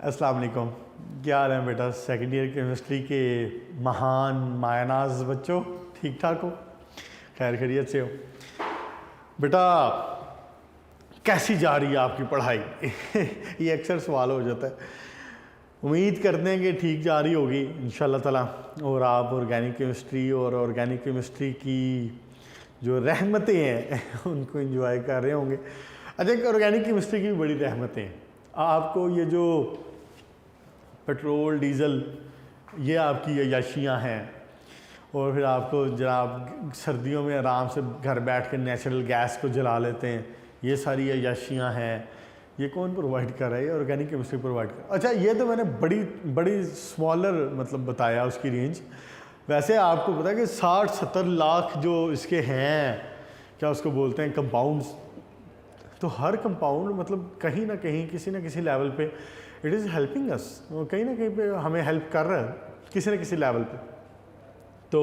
अस्सलाम वालेकुम। क्या हाल है बेटा? सेकेंड ईयर केमिस्ट्री के महान मायनाज बच्चों, ठीक ठाक हो? खैर खैरियत से हो? बेटा कैसी जा रही है आपकी पढ़ाई? ये अक्सर सवाल हो जाता है। उम्मीद करते हैं कि ठीक जा रही होगी इंशाल्लाह ताला, और आप ऑर्गेनिक केमिस्ट्री और ऑर्गेनिक केमिस्ट्री की जो रहमतें हैं उनको एंजॉय कर रहे होंगे। अच्छा, ऑर्गेनिक केमिस्ट्री की भी बड़ी रहमतें हैं। आपको ये जो पेट्रोल डीज़ल ये आपकी अयाशियाँ हैं, और फिर आपको जनाब सर्दियों में आराम से घर बैठ कर नेचुरल गैस को जला लेते हैं, ये सारी अयाशियाँ हैं। ये कौन प्रोवाइड कर रहा है? ये ऑर्गेनिक केमिस्ट्री प्रोवाइड कर। अच्छा, ये तो मैंने बड़ी बड़ी स्मॉलर मतलब बताया उसकी रेंज। वैसे आपको पता है कि 60-70 लाख जो इसके हैं, क्या उसको बोलते हैं, कंपाउंड्स। तो हर कंपाउंड मतलब कहीं ना कहीं किसी न किसी लेवल पे इट इज़ हेल्पिंग अस, कहीं ना कहीं पे हमें हेल्प कर रहा है किसी न किसी लेवल पे। तो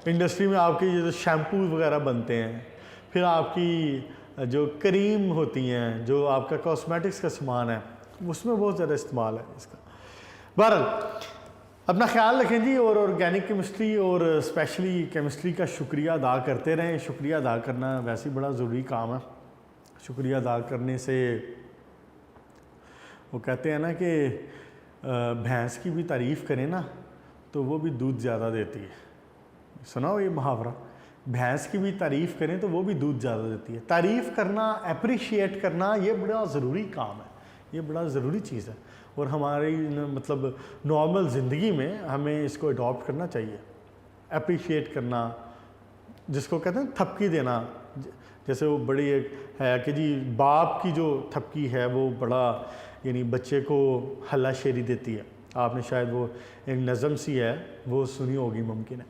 इंडस्ट्री में आपके ये जो शैम्पू वगैरह बनते हैं, फिर आपकी जो क्रीम होती हैं, जो आपका कॉस्मेटिक्स का सामान है, उसमें बहुत ज़्यादा इस्तेमाल है इसका। बहरहाल अपना ख्याल रखें जी, और ऑर्गेनिक केमिस्ट्री और स्पेशली केमिस्ट्री का शुक्रिया अदा करते रहें। शुक्रिया अदा करना वैसे ही बड़ा ज़रूरी काम है। शुक्रिया अदा करने से वो कहते हैं ना कि भैंस की भी तारीफ़ करें ना तो वो भी दूध ज़्यादा देती है। सुना हो ये मुहावरा? भैंस की भी तारीफ़ करें तो वो भी दूध ज़्यादा देती है। तारीफ़ करना, अप्रिशिएट करना, ये बड़ा ज़रूरी काम है, ये बड़ा ज़रूरी चीज़ है, और हमारी मतलब नॉर्मल ज़िंदगी में हमें इसको अडॉप्ट करना चाहिए। अप्रिशिएट करना, जिसको कहते हैं थपकी देना। जैसे वो बड़ी एक है कि जी बाप की जो थपकी है वो बड़ा यानी बच्चे को हल्ला शेरी देती है। आपने शायद वो एक नज़म सी है वो सुनी होगी, मुमकिन है।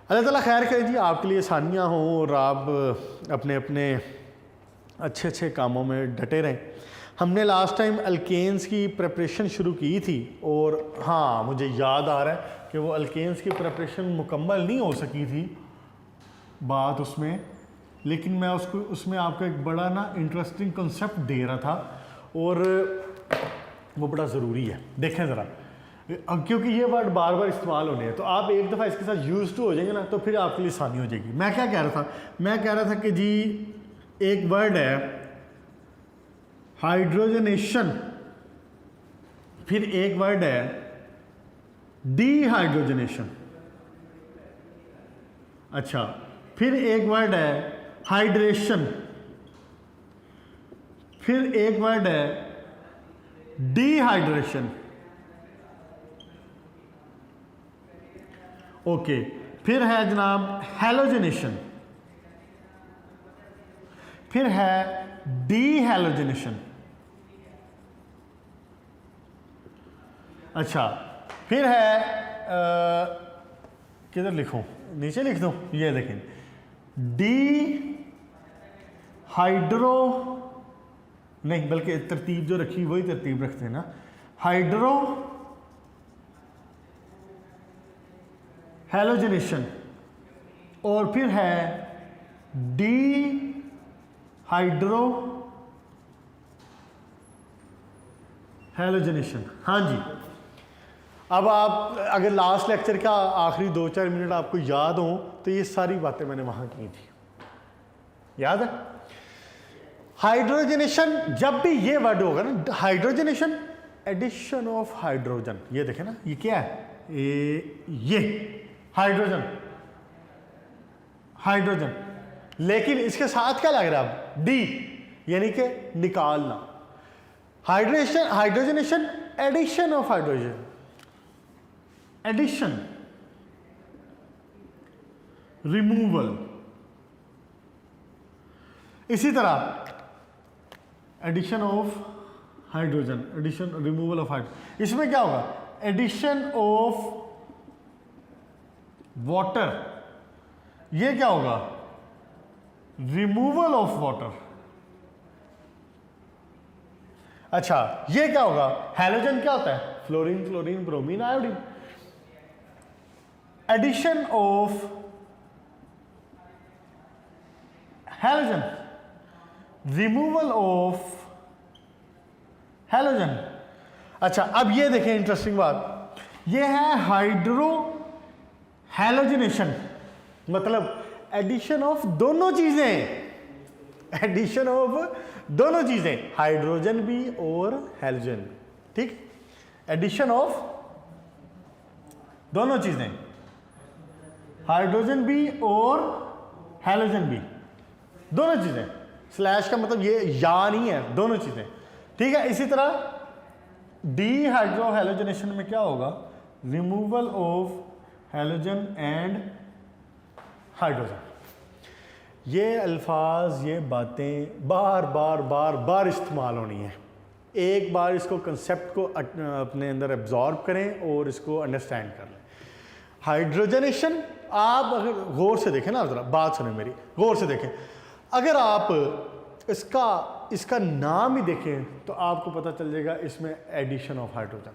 अल्लाह ताला खैर करे जी, आपके लिए आसानियाँ हों और आप अपने अपने अच्छे अच्छे कामों में डटे रहें। हमने लास्ट टाइम अल्केन्स की प्रिपरेशन शुरू की थी, और हाँ मुझे याद आ रहा है कि वो अल्केन्स की प्रिपरेशन मुकम्मल नहीं हो सकी थी बात उसमें, लेकिन मैं उसमें आपको एक बड़ा ना इंटरेस्टिंग कंसेप्ट दे रहा था, और वो बड़ा ज़रूरी है। देखें ज़रा, क्योंकि ये वर्ड बार बार इस्तेमाल होने हैं, तो आप एक दफ़ा इसके साथ यूज़ टू हो जाएंगे ना, तो फिर आपके लिए आसानी हो जाएगी। मैं क्या कह रहा था? मैं कह रहा था कि जी एक वर्ड है हाइड्रोजनेशन, फिर एक वर्ड है डीहाइड्रोजनेशन। अच्छा, फिर एक वर्ड है हाइड्रेशन, फिर एक वर्ड है डिहाइड्रेशन। ओके, फिर है जनाब हैलोजनेशन, फिर है डीहैलोजनेशन। अच्छा, फिर है किधर लिखूं? नीचे लिख दूं? ये देखें, डी हाइड्रो, नहीं बल्कि तरतीब जो रखी वही तरतीब रखते हैं ना, हाइड्रो हैलोजनेशन, और फिर है डी हाइड्रो हैलोजनेशन। हाँ जी, अब आप अगर लास्ट लेक्चर का आखिरी 2-4 मिनट आपको याद हो तो ये सारी बातें मैंने वहां की थी, याद है? हाइड्रोजनेशन, जब भी ये वर्ड होगा ना, हाइड्रोजनेशन एडिशन ऑफ हाइड्रोजन, ये देखें ना, ये क्या है? ये हाइड्रोजन, हाइड्रोजन, लेकिन इसके साथ क्या लग रहा है? डी, यानी कि निकालना। Hydration, hydrogenation addition of hydrogen, addition, removal. इसी तरह addition of hydrogen, addition removal of hydrogen. इसमें क्या होगा? एडिशन ऑफ वाटर, ये क्या होगा? Removal of water. अच्छा, ये क्या होगा? हैलोजन क्या होता है? Fluorine, chlorine, bromine, iodine. Addition of halogen, removal of halogen. अच्छा अब ये देखें इंटरेस्टिंग बात, ये है हाइड्रो हैलोजिनेशन, मतलब एडिशन ऑफ दोनों चीजें, एडिशन ऑफ दोनों चीजें, हाइड्रोजन भी और हैलोजन भी, ठीक, एडिशन ऑफ दोनों चीजें, हाइड्रोजन भी और हैलोजन भी, दोनों चीजें, स्लैश का मतलब ये या नहीं है, दोनों चीजें, ठीक है। इसी तरह डीहाइड्रोहैलोजनेशन में क्या होगा, removal of halogen and hydrogen. ये अल्फाज, ये बातें बार बार बार बार इस्तेमाल होनी है, एक बार इसको कंसेप्ट को अपने अंदर एब्जॉर्ब करें और इसको अंडरस्टैंड कर लें। हाइड्रोजनेशन आप अगर गौर से देखें ना, ज़रा बात सुने मेरी, गौर से देखें, अगर आप इसका नाम ही देखें तो आपको पता चल जाएगा इसमें एडिशन ऑफ हाइड्रोजन।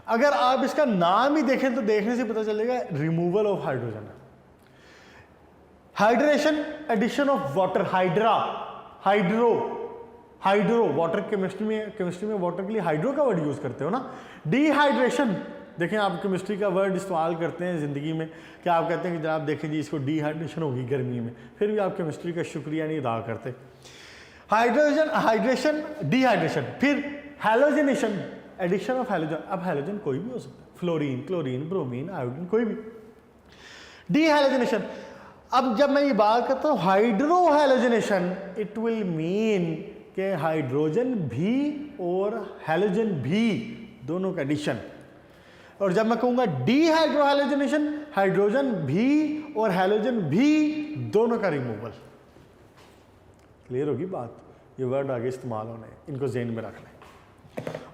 अगर आप इसका नाम ही देखें तो देखने से पता चलेगा removal of hydrogen. Hydration, addition of water, hydro water, chemistry में वाटर के लिए हाइड्रो का वर्ड यूज करते हो ना। डिहाइड्रेशन, देखें आप केमिस्ट्री का वर्ड इस्तेमाल करते हैं ज़िंदगी में, क्या आप कहते हैं कि जनाब देखें जी इसको डिहाइड्रेशन होगी गर्मी में, फिर भी आप केमिस्ट्री का शुक्रिया नहीं अदा करते। हाइड्रेशन, डिहाइड्रेशन, फिर हैलोजनेशन, एडिशन ऑफ हैलोजन। अब हैलोजन कोई भी हो सकता है, फ्लोरीन, क्लोरीन, ब्रोमीन, आयोडीन, कोई भी। डिहाइलोजनेशन, अब जब मैं ये बात करता हूँ hydro halogenation, it will mean कि हाइड्रोजन भी और हैलोजन भी दोनों का एडिशन। और जब मैं कहूँगा डीहाइड्रोहैलोजनेशन, हाइड्रोजन भी और हैलोजन भी दोनों का रिमूवल। क्लियर होगी बात, ये वर्ड आगे इस्तेमाल होने हैं, इनको ज़हन में रख लें।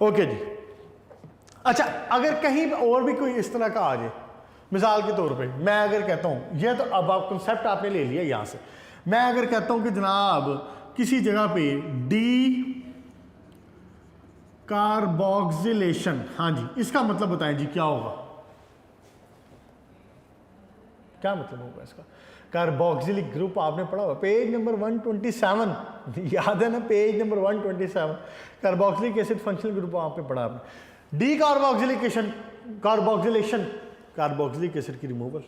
ओके जी। अच्छा अगर कहीं और भी कोई इस तरह का आ जाए, मिसाल के तौर पे मैं अगर कहता हूँ, ये तो अब आप कंसेप्ट आपने ले लिया यहाँ से, मैं अगर कहता हूँ कि जनाब किसी जगह पे डी कार्बोक्सिलेशन, हाँ जी, इसका मतलब बताएं जी क्या होगा, क्या मतलब होगा इसका। कार्बोक्सिलिक ग्रुप आपने पढ़ा हुआ पेज नंबर 127, याद है ना, page number 127, carboxylic acid functional group आपने पढ़ा आपने। डी कार्बोक्सिलेशन, कार्बोक्सिलिक एसिड की रिमूवल,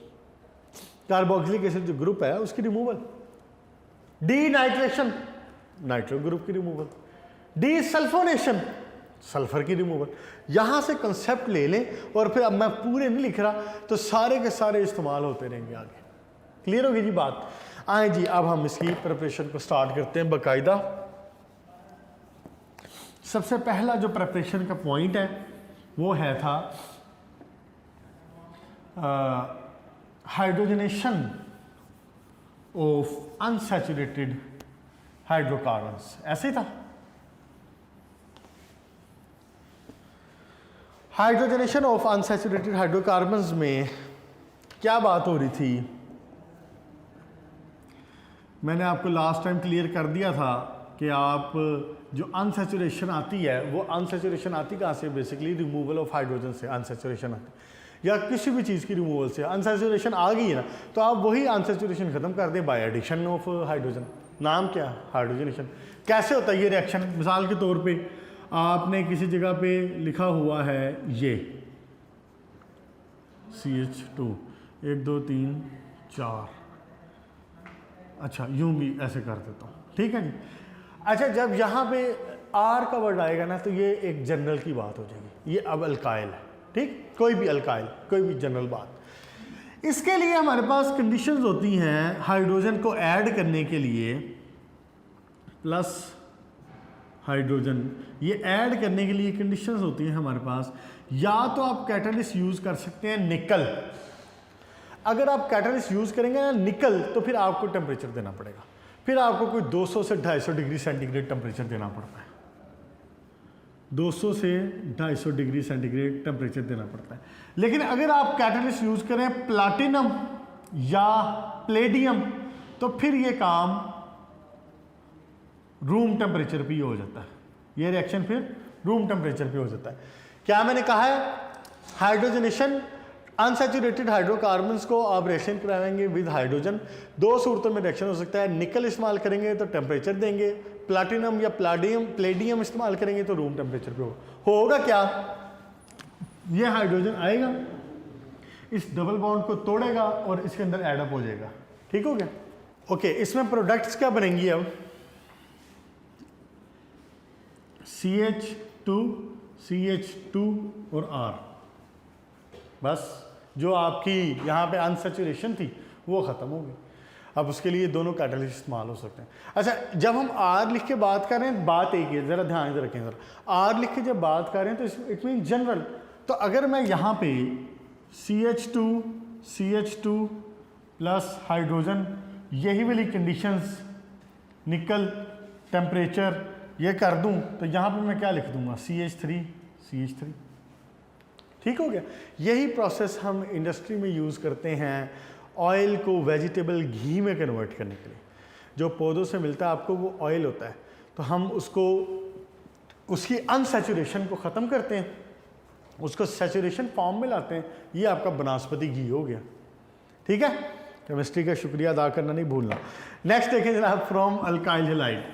कार्बोक्सिलिक एसिड जो ग्रुप है उसकी removal. D nitration, nitro group की रिमूवल। डी सल्फोनेशन, सल्फर की रिमूवल। यहां से कंसेप्ट ले लें और फिर अब मैं पूरे नहीं लिख रहा, तो सारे के सारे इस्तेमाल होते रहेंगे आगे। क्लियर होगी जी बात। आए जी अब हम इसकी प्रिपरेशन को स्टार्ट करते हैं बाकायदा। सबसे पहला जो प्रिपरेशन का पॉइंट है वो है था हाइड्रोजनेशन ऑफ अनसैचुरेटेड हाइड्रोकार्बन्स, ऐसे ही था। हाइड्रोजनेशन ऑफ अनसैचुरेटेड हाइड्रोकार्बन्स में क्या बात हो रही थी, मैंने आपको लास्ट टाइम क्लियर कर दिया था कि आप जो अनसैचुरेशन आती है वो अनसैचुरेशन आती कहाँ से, बेसिकली रिमूवल ऑफ हाइड्रोजन से अनसैचुरेशन आती, या किसी भी चीज़ की रिमूवल से अनसैचुरेशन आ गई है ना, तो आप वही अनसैचुरेशन ख़त्म कर दें बाय एडिशन ऑफ हाइड्रोजन। नाम क्या, हाइड्रोजनेशन। कैसे होता है ये रिएक्शन, मिसाल के तौर पे आपने किसी जगह पे लिखा हुआ है ये CH2 1 2 3 4, अच्छा यूं भी ऐसे कर देता हूँ, ठीक है जी। अच्छा जब यहाँ पे R का वर्ड आएगा ना तो ये एक जनरल की बात हो जाएगी, ये अब अल्काइल है, ठीक, कोई भी अल्काइल, कोई भी जनरल बात। इसके लिए हमारे पास कंडीशंस होती हैं हाइड्रोजन को ऐड करने के लिए, प्लस हाइड्रोजन, ये ऐड करने के लिए कंडीशंस होती हैं हमारे पास। या तो आप कैटालिस्ट यूज़ कर सकते हैं निकल, अगर आप कैटालिस्ट यूज़ करेंगे ना निकल, तो फिर आपको टेम्परेचर देना पड़ेगा, फिर आपको कोई 200 से 250 डिग्री सेंटीग्रेड टेम्परेचर देना पड़ता है, 200 से 250 डिग्री सेंटीग्रेड टेम्परेचर देना पड़ता है। लेकिन अगर आप कैटालिस्ट यूज़ करें प्लाटिनम या प्लेडियम, तो फिर ये काम रूम टेम्परेचर पे ही हो जाता है, ये रिएक्शन फिर रूम टेम्परेचर पे हो जाता है। क्या मैंने कहा है, हाइड्रोजनेशन अनसैचुरेटेड हाइड्रोकार्बन्स को आप रिएक्शन कराएंगे विद हाइड्रोजन। दो सूरतों में रिएक्शन हो सकता है, निकल इस्तेमाल करेंगे तो टेम्परेचर देंगे, प्लाटिनम या प्लेडियम इस्तेमाल करेंगे तो रूम टेम्परेचर पे होगा क्या, ये हाइड्रोजन आएगा, इस डबल बॉन्ड को तोड़ेगा और इसके अंदर एडअप हो जाएगा। ठीक हो गया? ओके, इसमें प्रोडक्ट्स क्या बनेंगी अब, CH2 CH2 और R। बस जो आपकी यहाँ पे अनसैचुरेशन थी वो ख़त्म हो गई। अब उसके लिए दोनों कैटलिस्ट इस्तेमाल हो सकते हैं। अच्छा, जब हम R लिख के बात कर रहे हैं, बात एक है, ज़रा ध्यान से रखें ज़रा। R लिख के जब बात कर रहे हैं तो इट मीन जनरल। तो अगर मैं यहाँ पे CH2 प्लस हाइड्रोजन, यही वाली कंडीशंस, निकल, टेम्परेचर, ये कर दूं तो यहाँ पे मैं क्या लिख दूंगा, CH3। ठीक हो गया? यही प्रोसेस हम इंडस्ट्री में यूज़ करते हैं ऑयल को वेजिटेबल घी में कन्वर्ट करने के लिए। जो पौधों से मिलता है आपको वो ऑयल होता है, तो हम उसको, उसकी अनसैचुरेशन को ख़त्म करते हैं, उसको सैचुरेशन फॉर्म में लाते हैं। ये आपका वनस्पति घी हो गया। ठीक है? केमिस्ट्री का शुक्रिया अदा करना नहीं भूलना। नेक्स्ट देखें जनाब, फ्रॉम अल्काइल हैलाइड।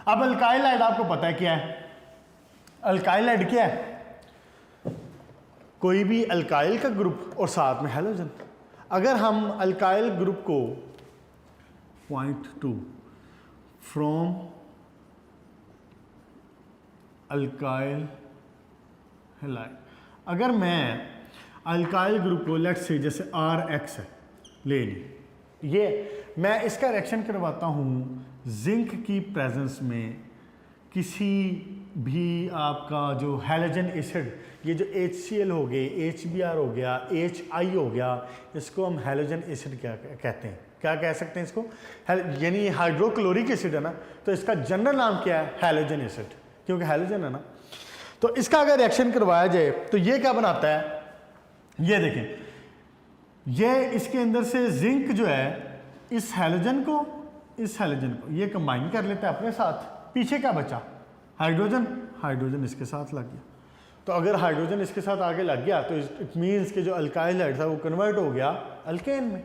अब अल्काइल हैलाइड आपको पता है क्या है? अल्काइल हैलाइड क्या है? कोई भी अल्काइल का ग्रुप और साथ में हैलोजन। अगर हम अल्काइल ग्रुप को .2 फ्रॉम अल्काइल हैलाइड, अगर मैं अल्काइल ग्रुप को लेट्स से जैसे RX है ले ली, ये मैं इसका रिएक्शन करवाता हूँ जिंक की प्रेजेंस में किसी भी आपका जो हैलोजन एसिड, ये जो HCl हो गए, HBr हो गया, HI हो गया, इसको हम हैलोजन एसिड क्या कहते हैं, क्या कह सकते हैं इसको, यानी हाइड्रोक्लोरिक एसिड है ना, तो इसका जनरल नाम क्या है, हैलोजन एसिड, क्योंकि हैलोजन है ना। तो इसका अगर रिएक्शन करवाया जाए तो ये क्या बनाता है, ये देखें, ये इसके अंदर से जिंक जो है इस हैलोजन को ये कंबाइन कर लेता है अपने साथ, पीछे क्या बचा, हाइड्रोजन इसके साथ लग गया। तो अगर हाइड्रोजन इसके साथ आगे लग गया तो इट मीन्स कि जो अल्काइल हैलाइड था वो कन्वर्ट हो गया अल्केन में।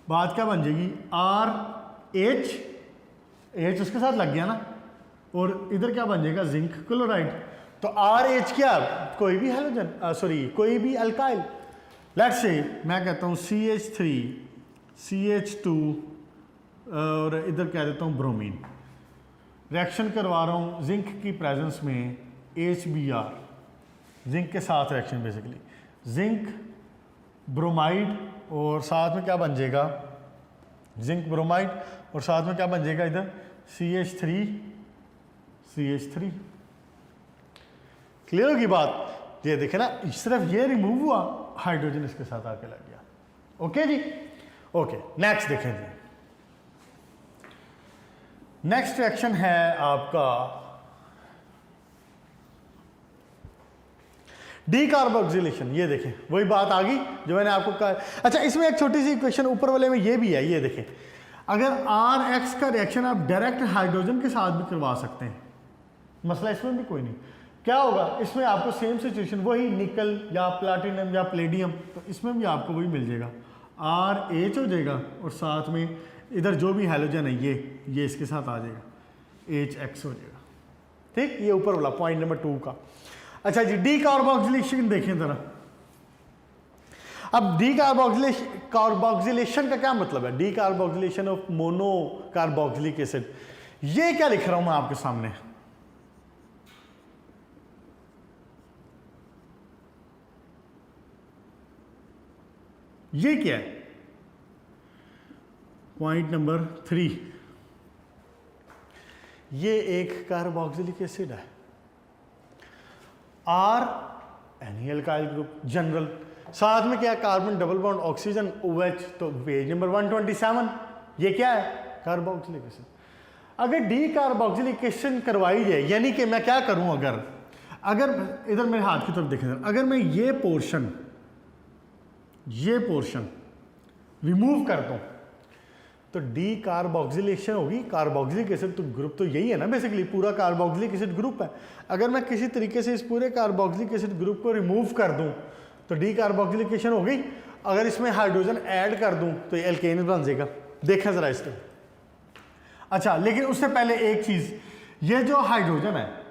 बात क्या बन जाएगी, RH उसके साथ लग गया ना, और इधर क्या बन जाएगा, जिंक क्लोराइड। तो RH क्या, कोई भी हैलोजन, कोई भी अल्काइल, लेट्स से मैं कहता हूँ CH3 CH2 और इधर कह देता हूँ ब्रोमीन, रिएक्शन करवा रहा हूँ जिंक की प्रेजेंस में HBr, जिंक के साथ रिएक्शन बेसिकली, जिंक ब्रोमाइड और साथ में क्या बन जाएगा, जिंक ब्रोमाइड और साथ में क्या बन जाएगा इधर CH3। क्लियर होगी बात? ये देखे ना, सिर्फ ये रिमूव हुआ, हाइड्रोजन इसके साथ आके लग गया। ओके जी, ओके। नेक्स्ट देखें जी, नेक्स्ट रिएक्शन है आपका डीकार्बोक्सिलेशन। ये देखें, वही बात आ गई जो मैंने आपको कहा। अच्छा, इसमें एक छोटी सी इक्वेशन ऊपर वाले में ये भी है, ये देखें, अगर RX का रिएक्शन आप डायरेक्ट हाइड्रोजन के साथ भी करवा सकते हैं, मसला इसमें भी कोई नहीं। क्या होगा, इसमें आपको सेम सिचुएशन, वही निकल या प्लाटिनम या प्लेडियम, तो इसमें भी आपको वही मिल जाएगा, RH हो जाएगा और साथ में इधर जो भी हैलोजन है ये इसके साथ आ जाएगा, HX हो जाएगा। ठीक, ये ऊपर वाला पॉइंट नंबर 2 का। अच्छा जी, डीकार्बोक्सिलेशन देखें जरा। अब डीकार्बोक्सिलेशन का क्या मतलब है, decarboxylation of mono carboxylic acid. ये क्या लिख रहा हूं मैं आपके सामने, ये क्या है, पॉइंट नंबर 3, ये एक कार्बोक्सिलिक एसिड है, R any alkyl group general, साथ में क्या, carbon double bond oxygen OH, तो पेज नंबर 127, ये क्या है, कार्बोक्सिलिक एसिड। अगर डीकार्बोक्सिलेशन करवाई जाए, यानी कि मैं क्या करूं, अगर इधर मेरे हाथ की तरफ देखें, अगर मैं ये पोर्शन रिमूव कर दूं तो डीकार्बोक्सिलेशन होगी। कार्बोक्सिलिक एसिड तो ग्रुप तो यही है ना, बेसिकली पूरा कार्बोक्सिलिक एसिड ग्रुप है। अगर मैं किसी तरीके से इस पूरे कार्बोक्सिलिक एसिड ग्रुप को रिमूव कर दूं तो डीकार्बोक्सिलेशन हो गई। अगर इसमें हाइड्रोजन ऐड कर दूं तो ये एल्केन बन जाएगा। देखें जरा इसको, अच्छा, लेकिन उससे पहले एक चीज़, ये जो हाइड्रोजन है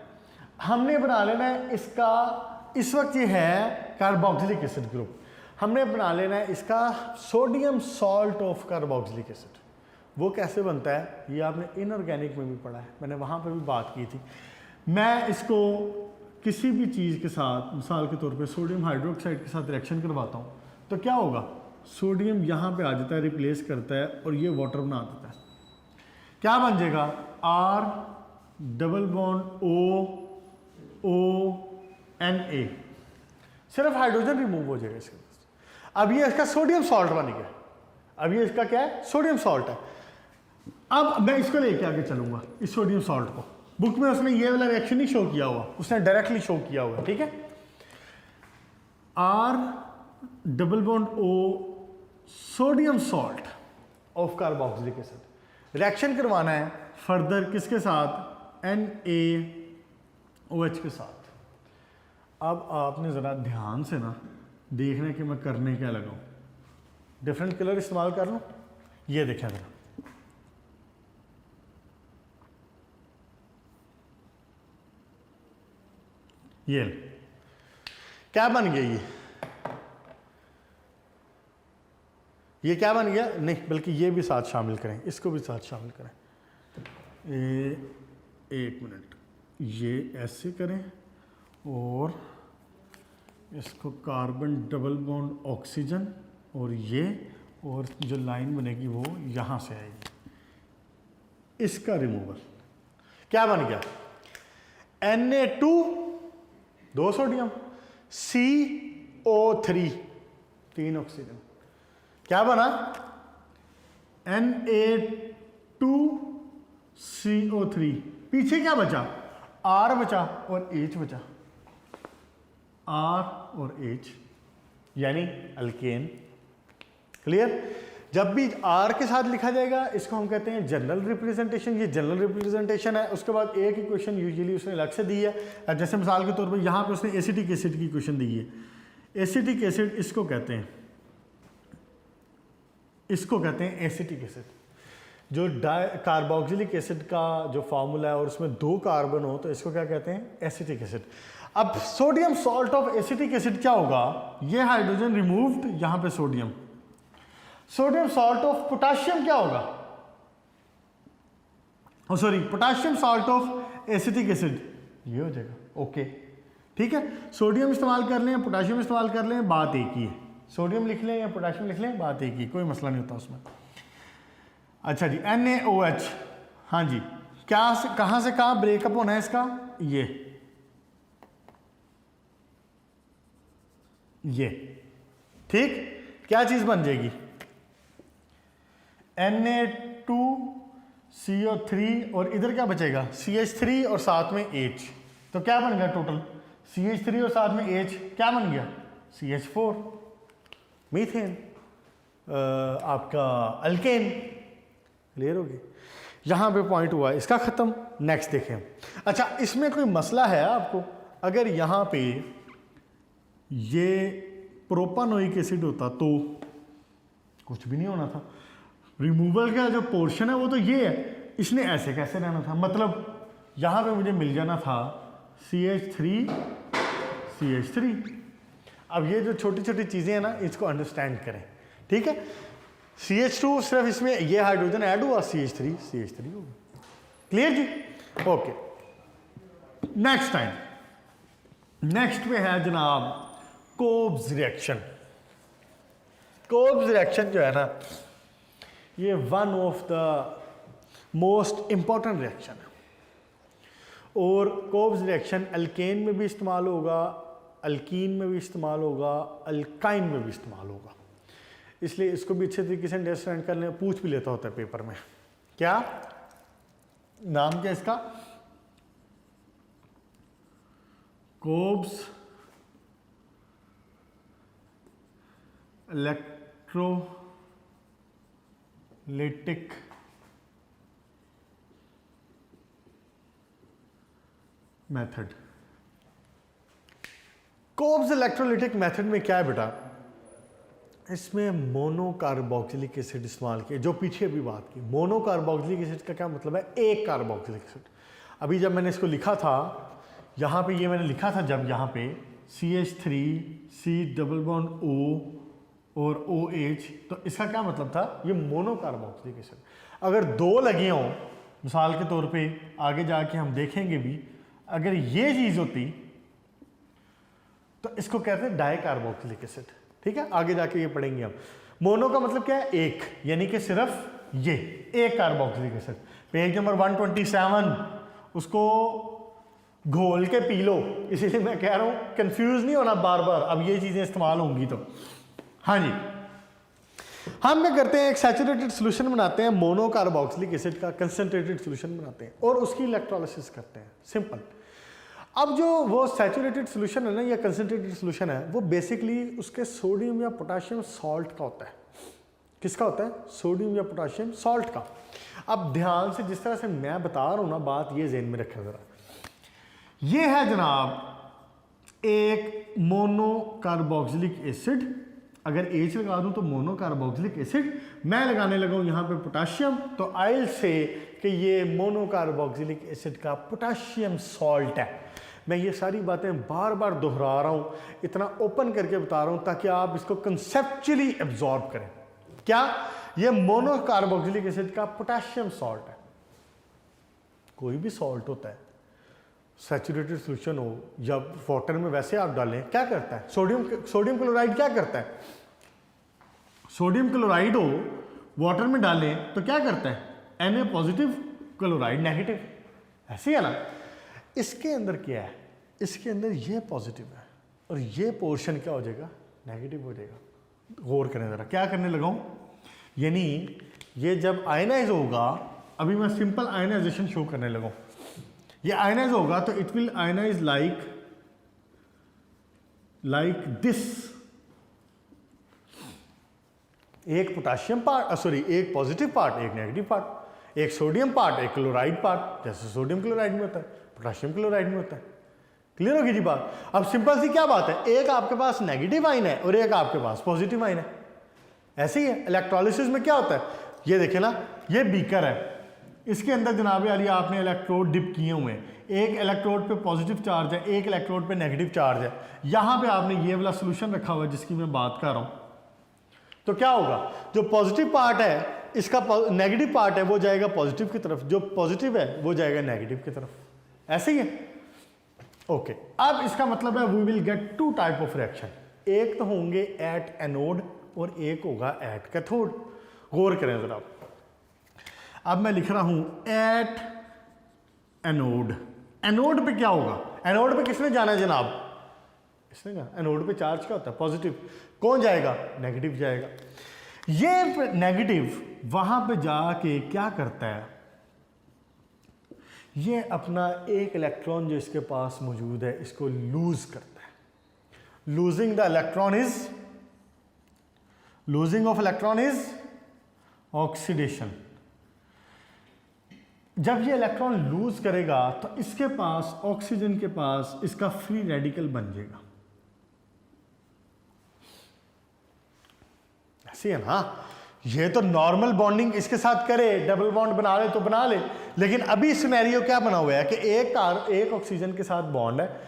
हमने बना लेना है इसका, इस वक्त ये है कार्बोक्सिलिक एसिड ग्रुप, हमने बना लेना है इसका sodium salt of carboxylic acid. वो कैसे बनता है ये आपने इनऑर्गेनिक में भी पढ़ा है, मैंने वहाँ पर भी बात की थी। मैं इसको किसी भी चीज़ के साथ, मिसाल के तौर पे सोडियम हाइड्रोक्साइड के साथ रिएक्शन करवाता हूँ तो क्या होगा, सोडियम यहाँ पे आ जाता है, रिप्लेस करता है और ये वाटर बना देता है। क्या बन जाएगा, R डबल बॉन्ड ONA, सिर्फ हाइड्रोजन रिमूव हो जाएगा इसके पास। अब ये इसका सोडियम सॉल्ट बन गया, अब ये इसका क्या है, सोडियम सॉल्ट है। अब मैं इसको लेके आगे चलूंगा, इस सोडियम सॉल्ट को। बुक में उसने ये वाला रिएक्शन नहीं शो किया हुआ, उसने डायरेक्टली शो किया हुआ, ठीक है। R double bond O sodium salt of carboxylic acid, reaction करवाना है फर्दर किसके साथ, NaOH के साथ। अब आपने ज़रा ध्यान से ना देखना है कि मैं करने क्या लगा हूँ। डिफरेंट कलर इस्तेमाल कर लूँ, ये देखें ज़रा, ये क्या बन गया, ये क्या बन गया, नहीं बल्कि ये भी साथ शामिल करें, इसको भी साथ शामिल करें। एक मिनट, ये ऐसे करें और इसको कार्बन डबल बॉन्ड ऑक्सीजन, और ये, और जो लाइन बनेगी वो यहाँ से आएगी, इसका रिमूवल। क्या बन गया, Na2 2 सोडियम, CO3 3 ऑक्सीजन, क्या बना, Na2CO3, पीछे क्या बचा, R बचा और H बचा, R और H यानी अल्केन। क्लियर। जब भी R के साथ लिखा जाएगा इसको हम कहते हैं जनरल रिप्रेजेंटेशन, ये जनरल रिप्रेजेंटेशन है। उसके बाद एक इक्वेशन यूजुअली उसने अलग से दी है, जैसे मिसाल के तौर पर यहाँ पे उसने एसिटिक एसिड की इक्वेशन दी है। एसिटिक एसिड इसको कहते हैं, इसको कहते हैं एसिटिक एसिड। जो कार्बोक्सिलिक एसिड का जो फार्मूला है और उसमें 2 कार्बन हो तो इसको क्या कहते हैं, एसिटिक एसिड। अब sodium salt of acetic acid क्या होगा, ये हाइड्रोजन रिमूव्ड, यहाँ पे sodium. Sodium salt of potassium क्या होगा, sorry potassium salt of acetic acid, ये हो जाएगा। ओके ठीक है, सोडियम इस्तेमाल कर लें, पोटाशियम इस्तेमाल कर लें, बात एक ही है। सोडियम लिख लें या पोटाशियम लिख लें, बात एक ही, कोई मसला नहीं होता उसमें। अच्छा जी, NaOH, हाँ जी, क्या कहाँ से कहाँ ब्रेकअप होना है इसका, ये ठीक, क्या चीज बन जाएगी, Na2CO3 और इधर क्या बचेगा, CH3 और साथ में H, तो क्या बन गया टोटल, CH3 और साथ में H क्या बन गया, CH4, मीथेन, आपका अल्केन। क्लियर हो गई, यहां पे पॉइंट हुआ इसका खत्म। नेक्स्ट देखें। अच्छा, इसमें कोई मसला है आपको, अगर यहां पे ये प्रोपानोइक एसिड होता तो कुछ भी नहीं होना था। रिमूवल का जो पोर्शन है वो तो ये है, इसने ऐसे कैसे रहना था, मतलब यहां पे मुझे मिल जाना था CH3 CH3। अब ये जो छोटी छोटी चीजें हैं ना, इसको अंडरस्टैंड करें, ठीक है। CH2 सिर्फ इसमें ये हाइड्रोजन ऐड हुआ, CH3 CH3 हो गया। क्लियर जी, ओके। नेक्स्ट टाइम, नेक्स्ट पे है जनाब कोब्स रिएक्शन। कोब्स रिएक्शन जो है ना, ये one of the most important reaction है, और कोब्स रिएक्शन अल्केन में भी इस्तेमाल होगा, अल्कीन में भी इस्तेमाल होगा, अल्काइन में भी इस्तेमाल होगा, इसलिए इसको भी अच्छे तरीके से अंडरस्टैंड कर लें। पूछ भी लेता होता है पेपर में, क्या नाम क्या इसका, कोब्स इलेक्ट्रोलिटिक मेथड। कोब्स इलेक्ट्रोलिटिक मेथड में क्या है बेटा, इसमें मोनोकार्बोक्सिलिक एसिड इस्तेमाल किया, जो पीछे भी बात की। मोनोकार्बोक्सिलिक एसिड का क्या मतलब है? एक कार्बोक्सिलिक एसिड। अभी जब मैंने इसको लिखा था यहाँ पे, ये मैंने लिखा था जब यहाँ पे CH3 C double bond O और OH, तो इसका क्या मतलब था? ये मोनोकार्बोक्सिलिक एसिड। अगर दो लगे हों, मिसाल के तौर पे आगे जाके हम देखेंगे भी, अगर ये चीज़ होती तो इसको कहते हैं डाइकार्बोक्सिलिक एसिड। ठीक है, आगे जाके ये पढ़ेंगे हम। मोनो का मतलब क्या है? एक, यानी कि सिर्फ ये एक कार्बोक्सिलिक एसिड। पेज नंबर 127, उसको घोल के पी लो, इसीलिए मैं कह रहा हूं कंफ्यूज नहीं होना बार बार, अब ये चीजें इस्तेमाल होंगी तो। हाँ जी, हम क्या करते हैं, एक सैचुरेटेड सोल्यूशन बनाते हैं मोनोकार्बोक्सिलिक एसिड का, कंसंट्रेटेड सोल्यूशन बनाते हैं और उसकी इलेक्ट्रोलिसिस करते हैं, सिंपल। अब जो वो सैचुरेटेड सोल्यूशन है ना, या कंसंट्रेटेड सोल्यूशन है, वो बेसिकली उसके सोडियम या पोटाशियम सॉल्ट का होता है। किसका होता है? सोडियम या पोटाशियम सॉल्ट का। अब ध्यान से, जिस तरह से मैं बता रहा हूं ना, बात ये ज़हन में रखें ज़रा। ये है जनाब एक मोनोकार्बोक्सिलिक एसिड, अगर H लगा दूं तो मोनोकार्बोक्सिलिक एसिड, मैं लगाने लगा हूं यहां पे पोटाशियम, तो आइल से कि ये मोनोकार्बोक्सिलिक एसिड का पोटाशियम सॉल्ट है। मैं ये सारी बातें बार बार दोहरा रहा हूं, इतना ओपन करके बता रहा हूं ताकि आप इसको कंसेप्चुअली एब्जॉर्ब करें। क्या? ये मोनोकार्बोक्सिलिक एसिड का पोटाशियम सॉल्ट है। कोई भी सॉल्ट होता है, सैचुरेटेड सोल्यूशन हो या वाटर में वैसे आप डालें, क्या करता है? सोडियम क्लोराइड क्या करता है? सोडियम क्लोराइड हो वाटर में डालें तो क्या करता है? Na पॉजिटिव, क्लोराइड नेगेटिव, ऐसे है ना। इसके अंदर क्या है? इसके अंदर ये पॉजिटिव है और ये पोर्शन क्या हो जाएगा? नेगेटिव हो जाएगा। गौर करें ज़रा, क्या करने लगा हूं, यानी ये जब आयनाइज होगा, अभी मैं सिंपल आयनाइजेशन शो करने लगा हूं, ये आयनाइज होगा तो it will ionize like this. एक पोटाशियम पार्ट, सॉरी एक पॉजिटिव पार्ट, एक नेगेटिव पार्ट, एक सोडियम पार्ट, एक क्लोराइड पार्ट, जैसे सोडियम क्लोराइड में होता है, पोटाशियम क्लोराइड में होता है। क्लियर होगी जी बात? अब सिंपल सी क्या बात है, एक आपके पास नेगेटिव आयन है और एक आपके पास पॉजिटिव आयन है। ऐसे ही है इलेक्ट्रोलिसिस में। क्या होता है? ये देखें ना, ये बीकर है, इसके अंदर जनाब अली आपने इलेक्ट्रोड डिप किए हुए हैं, एक इलेक्ट्रोड पे पॉजिटिव चार्ज है, एक इलेक्ट्रोड पे नेगेटिव चार्ज है। यहां पे आपने ये वाला सोल्यूशन रखा हुआ है जिसकी मैं बात कर रहा हूं, तो क्या होगा? जो पॉजिटिव पार्ट है, इसका नेगेटिव पार्ट है, वो जाएगा पॉजिटिव की तरफ, जो पॉजिटिव है वो जाएगा नेगेटिव की तरफ। ऐसे ही है। ओके, अब इसका मतलब है we will get two type of reaction, एक तो होंगे एट एनोड और एक होगा एट कैथोड। गौर करें जरा, अब मैं लिख रहा हूं एट एनोड। एनोड पे क्या होगा? एनोड पे किसने जाना है जनाब? इसने जाना। एनोड पे चार्ज क्या होता है? पॉजिटिव। कौन जाएगा? नेगेटिव जाएगा। ये नेगेटिव वहां पे जाके क्या करता है? ये अपना एक इलेक्ट्रॉन जो इसके पास मौजूद है इसको लूज करता है। Losing the electron is, losing of electron is oxidation. जब ये इलेक्ट्रॉन लूज करेगा तो इसके पास, ऑक्सीजन के पास, इसका फ्री रेडिकल बन जाएगा। ऐसे है ना। ये तो नॉर्मल बॉन्डिंग इसके साथ करे, डबल बॉन्ड बना ले तो बना ले, लेकिन अभी सिनेरियो क्या बना हुआ है कि एक ऑक्सीजन के साथ बॉन्ड है,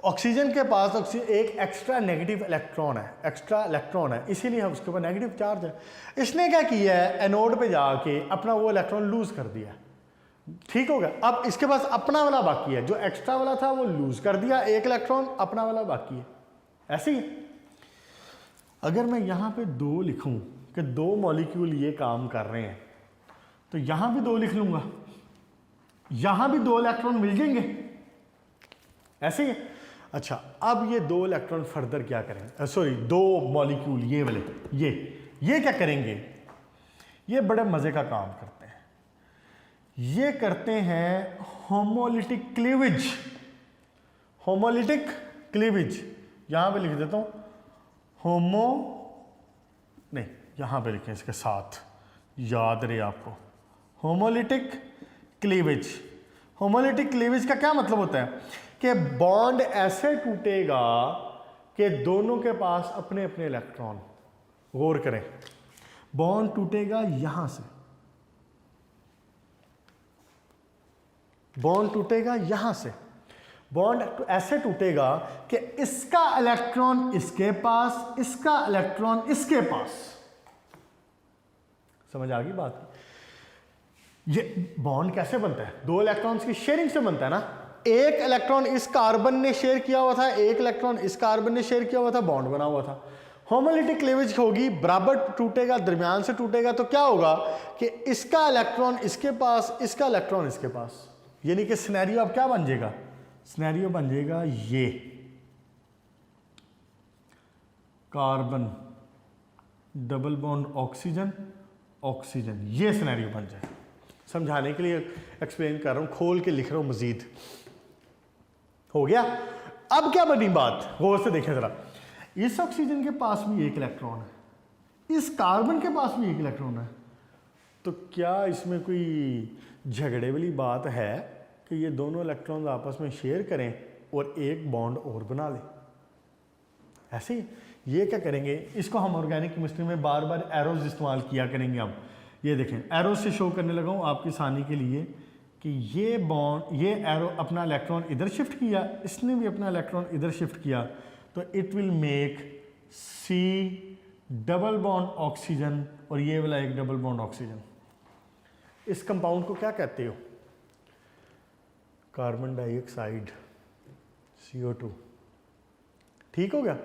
ऑक्सीजन के पास एक एक्स्ट्रा नेगेटिव इलेक्ट्रॉन है, एक्स्ट्रा इलेक्ट्रॉन है, इसीलिए हम उसके ऊपर नेगेटिव चार्ज है। इसने क्या किया है? एनोड पे जाके अपना वो इलेक्ट्रॉन लूज कर दिया। ठीक हो गया। अब इसके पास अपना वाला बाकी है, जो एक्स्ट्रा वाला था वो लूज कर दिया, एक इलेक्ट्रॉन अपना वाला बाकी है। ऐसे ही अगर मैं यहां पे दो लिखूं कि दो मॉलिक्यूल ये काम कर रहे हैं, तो यहां भी दो लिख लूंगा, यहां भी दो इलेक्ट्रॉन मिल जाएंगे। ऐसे ही। अच्छा, अब ये दो इलेक्ट्रॉन फर्दर क्या करेंगे? सॉरी, दो मॉलिक्यूल ये वाले, ये क्या करेंगे? ये बड़े मजे का काम करते हैं। ये करते हैं होमोलिटिक क्लीवेज। होमोलिटिक क्लीवेज यहां पे लिख देता हूं, होमो नहीं, यहां पे लिखें इसके साथ, याद रहे आपको, होमोलिटिक क्लीवेज। होमोलिटिक क्लीवेज का क्या मतलब होता है कि बॉन्ड ऐसे टूटेगा कि दोनों के पास अपने अपने इलेक्ट्रॉन, गौर करें, बॉन्ड टूटेगा यहां से, बॉन्ड टूटेगा यहां से, बॉन्ड ऐसे टूटेगा कि इसका इलेक्ट्रॉन इसके पास, इसका इलेक्ट्रॉन इसके पास। समझ आ गई बात? ये बॉन्ड कैसे बनता है? दो इलेक्ट्रॉन्स की शेयरिंग से बनता है ना। एक इलेक्ट्रॉन इस कार्बन ने शेयर किया हुआ था, एक इलेक्ट्रॉन इस कार्बन ने शेयर किया हुआ था, बॉन्ड बना हुआ था। होमोलिटिक क्लीवेज होगी, बराबर टूटेगा, दरमियान से टूटेगा, तो क्या होगा कि इसका इलेक्ट्रॉन इसके पास, इसका इलेक्ट्रॉन इसके पास, यानी कि सिनेरियो अब क्या बन जाएगा? सिनेरियो बन जाएगा ये carbon double bond oxygen oxygen, ये सिनेरियो बन जाए। समझाने के लिए एक्सप्लेन कर रहा हूं, खोल के लिख रहा हूं मजीद। हो गया? अब क्या बनी बात, गौर से देखें जरा। इस ऑक्सीजन के पास भी एक इलेक्ट्रॉन है, इस कार्बन के पास भी एक इलेक्ट्रॉन है, तो क्या इसमें कोई झगड़े वाली बात है कि ये दोनों इलेक्ट्रॉन आपस में शेयर करें और एक बॉन्ड और बना लें? ऐसे ही ये क्या करेंगे, इसको हम ऑर्गेनिक केमिस्ट्री में बार बार एरोज इस्तेमाल किया करेंगे। अब ये देखें, एरोज से शो करने लगा हूँ आपकी आसानी के लिए कि ये बॉन्ड, ये एरो अपना इलेक्ट्रॉन इधर शिफ्ट किया, इसने भी अपना इलेक्ट्रॉन इधर शिफ्ट किया, तो it will make C double bond oxygen और ये वाला एक डबल बॉन्ड ऑक्सीजन। इस कंपाउंड को क्या कहते हो? Carbon dioxide, CO2। ठीक हो गया?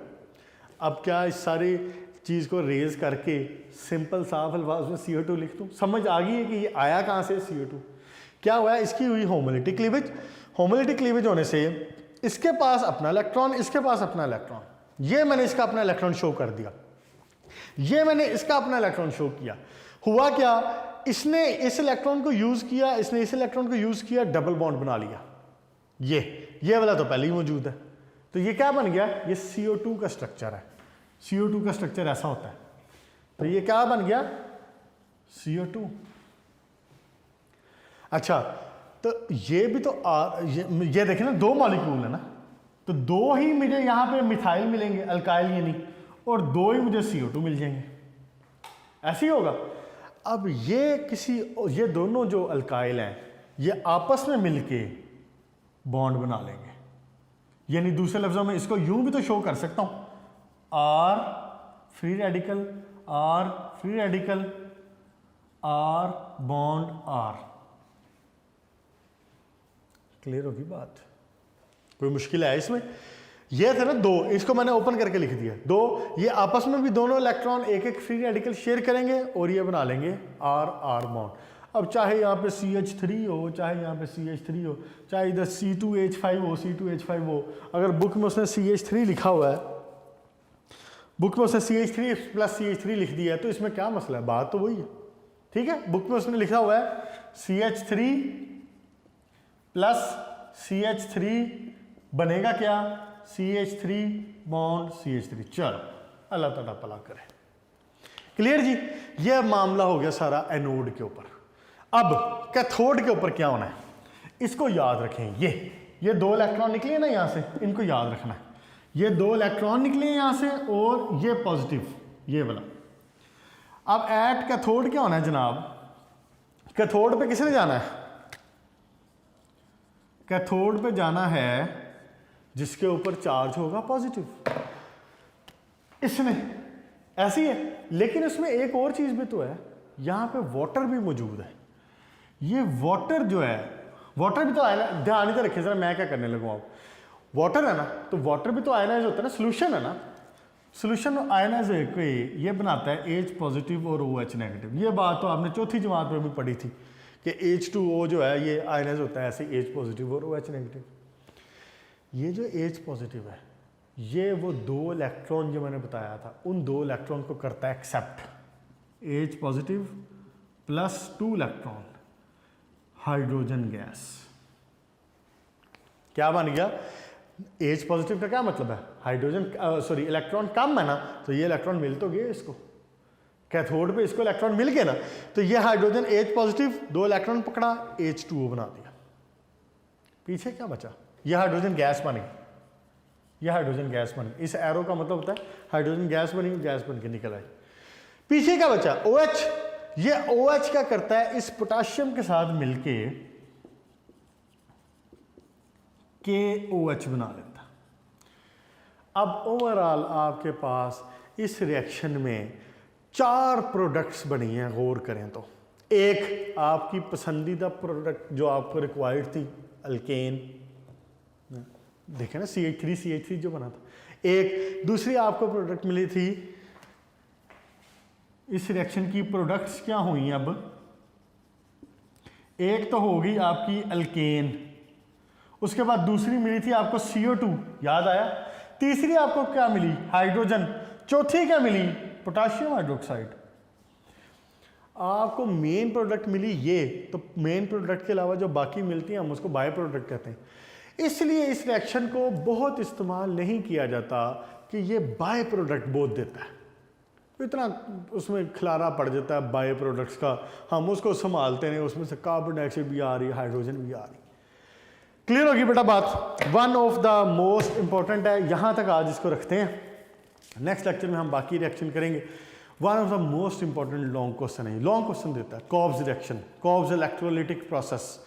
अब क्या इस सारी चीज़ को रेज करके सिंपल साफ अल्फाज में CO2 लिख दूँ? समझ आ गई है कि ये आया कहाँ से CO2? क्या हुआ है, इसकी हुई होमोलिटिक क्लीवेज। होमोलिटिक क्लीवेज होने से इसके पास अपना इलेक्ट्रॉन, इसके पास अपना इलेक्ट्रॉन, ये मैंने इसका अपना इलेक्ट्रॉन शो कर दिया, ये मैंने इसका अपना इलेक्ट्रॉन शो किया। हुआ क्या, इसने इस इलेक्ट्रॉन को यूज किया, इसने इस इलेक्ट्रॉन को यूज किया, डबल बॉन्ड बना लिया। ये वाला तो पहले ही मौजूद है, तो ये क्या बन गया? ये CO2 का स्ट्रक्चर है। CO2 का स्ट्रक्चर ऐसा होता है, तो ये क्या बन गया? CO2। अच्छा, तो ये भी तो ये देखें ना, दो मॉलिक्यूल है ना, तो दो ही मुझे यहां पे मिथाइल मिलेंगे, अल्काइल यानी, और दो ही मुझे CO2 मिल जाएंगे। ऐसे ही होगा। अब ये दोनों जो अल्काइल हैं, ये आपस में मिलके बॉन्ड बना लेंगे। यानी दूसरे लफ्जों में इसको यूं भी तो शो कर सकता हूं, R free radical, R free radical, R bond R। Clear होगी बात? कोई मुश्किल है इसमें? ये थे ना दो, इसको मैंने ओपन करके लिख दिया, दो, ये आपस में भी दोनों इलेक्ट्रॉन एक एक फ्री रेडिकल शेयर करेंगे और ये बना लेंगे R बॉन्ड। अब चाहे यहाँ पे CH3 हो, चाहे यहाँ पे CH3 हो, चाहे इधर C2H5 हो, C2H5 हो, अगर बुक में उसने CH3 लिखा हुआ है, बुक में उसने CH3 प्लस CH3 लिख दिया है, तो इसमें क्या मसला है? बात तो वही है। ठीक है, बुक में उसने लिखा हुआ है CH3 प्लस CH3 बनेगा क्या? CH3 bond CH3। चलो, अल्लाह ताला भला करे। क्लियर जी? यह मामला हो गया सारा एनोड के ऊपर। अब कैथोड के ऊपर क्या होना है, इसको याद रखें। ये दो इलेक्ट्रॉन निकले ना यहां से, इनको याद रखना है। ये दो इलेक्ट्रॉन निकले यहां से और ये पॉजिटिव, ये वाला। अब एट कैथोड क्या होना है जनाब? कैथोड पे किसने जाना है? कैथोड पे जाना है जिसके ऊपर चार्ज होगा पॉजिटिव। इसमें ऐसी है, लेकिन इसमें एक और चीज भी तो है, यहां पे वाटर भी मौजूद है। ये वाटर जो है, वाटर भी तो आयना, ध्यान से रखिए जरा, मैं क्या करने लगूँ। आप वाटर है ना, तो वाटर भी तो आयनाइज होता है ना, सोल्यूशन है ना। सोल्यूशन आयनाइज ये बनाता है H पॉजिटिव और OH नेगेटिव। ये बात तो आपने चौथी जमात में भी पढ़ी थी कि H2O जो है ये आयनाइज होता है ऐसे H पॉजिटिव और OH नेगेटिव। ये जो H पॉजिटिव है, ये वो दो इलेक्ट्रॉन जो मैंने बताया था, उन दो इलेक्ट्रॉन को करता है accept. H positive plus 2 electron, hydrogen gas. क्या बन गया? H पॉजिटिव का क्या मतलब है? हाइड्रोजन, सॉरी, इलेक्ट्रॉन कम है ना, तो ये इलेक्ट्रॉन मिल तो गए इसको, कैथोड पे इसको इलेक्ट्रॉन मिल गए ना, तो ये हाइड्रोजन H पॉजिटिव, दो इलेक्ट्रॉन पकड़ा, H2O बना दिया। पीछे क्या बचा? ये हाइड्रोजन गैस बन गई, ये हाइड्रोजन गैस बन गई। इस एरो का मतलब होता है हाइड्रोजन गैस बनी, गैस बन के निकल आई। पीछे क्या बचा OH, ये OH क्या करता है इस पोटाशियम के साथ मिलके KOH बना लेता। अब ओवरऑल आपके पास इस रिएक्शन में 4 प्रोडक्ट्स बनी हैं, गौर करें तो। एक आपकी पसंदीदा प्रोडक्ट जो आपको रिक्वायर्ड थी अल्केन, देखें ना CH3 जो बना था। एक दूसरी आपको प्रोडक्ट मिली थी, इस रिएक्शन की प्रोडक्ट्स क्या हुई अब, एक तो होगी आपकी अल्केन, उसके बाद दूसरी मिली थी आपको CO2, याद आया। तीसरी आपको क्या मिली, हाइड्रोजन। चौथी क्या मिली, पोटाशियम हाइड्रोक्साइड। आपको मेन प्रोडक्ट मिली ये, तो मेन प्रोडक्ट के अलावा जो बाकी मिलती हैं हम उसको बाय प्रोडक्ट कहते हैं। इसलिए इस रिएक्शन को बहुत इस्तेमाल नहीं किया जाता कि ये बाय प्रोडक्ट बहुत देता है, इतना उसमें खलारा पड़ जाता है बाय प्रोडक्ट्स का, हम उसको संभालते हैं, उसमें से कार्बन डाइऑक्साइड भी आ रही है, हाइड्रोजन भी आ रही है। क्लियर होगी बेटा बात। One of the most important है, यहाँ तक आज इसको रखते हैं, नेक्स्ट लेक्चर में हम बाकी रिएक्शन करेंगे। One of the most important long question है, लॉन्ग क्वेश्चन देता है, Cobbs reaction, Cobbs electrolytic process,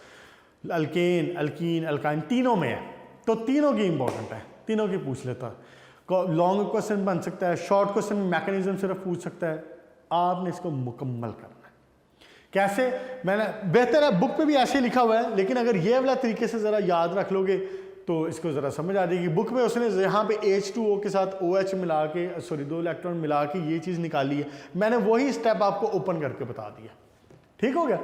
alkane alkene alkyne तीनों में है, तो तीनों की इंपॉर्टेंट है, तीनों की पूछ लेता है। लॉन्ग क्वेश्चन बन सकता है, शॉर्ट क्वेश्चन मैकेनिज्म सिर्फ पूछ सकता है, आपने इसको मुकम्मल करना है। कैसे, मैंने बेहतर है बुक पे भी ऐसे लिखा हुआ है, लेकिन अगर ये वाला तरीके से ज़रा याद रख लोगे तो इसको ज़रा समझ आ जाएगी। बुक में उसने यहाँ पे H2O के साथ OH मिला के, सॉरी 2 इलेक्ट्रॉन मिला के ये चीज़ निकाली है, मैंने वही स्टेप आपको ओपन करके बता दिया। ठीक हो गया।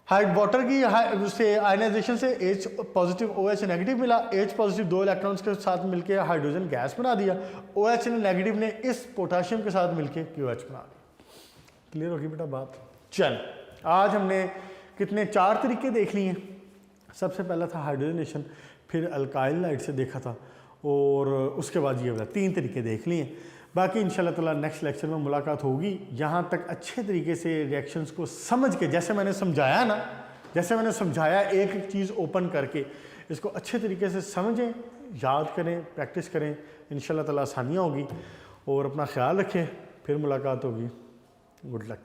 हाइड वाटर की से आयनाइजेशन से H पॉजिटिव OH नेगेटिव मिला, H पॉजिटिव 2 इलेक्ट्रॉन्स के साथ मिलके हाइड्रोजन गैस बना दिया, OH नेगेटिव ने इस पोटाशियम के साथ मिलके QH बना दिया। क्लियर होगी बेटा बात। चल, आज हमने कितने 4 तरीके देख लिए हैं। सबसे पहला था हाइड्रोजनेशन, फिर अल्काइल लाइट से देखा था, और उसके बाद ये वाला 3 तरीके देख लिए। बाकी इंशाल्लाह ताला नेक्स्ट लेक्चर में मुलाकात होगी। यहाँ तक अच्छे तरीके से रिएक्शंस को समझ के, जैसे मैंने समझाया ना, जैसे मैंने समझाया एक एक चीज़ ओपन करके, इसको अच्छे तरीके से समझें, याद करें, प्रैक्टिस करें, इंशाल्लाह ताला आसानियाँ होगी। और अपना ख्याल रखें, फिर मुलाकात होगी। Good luck.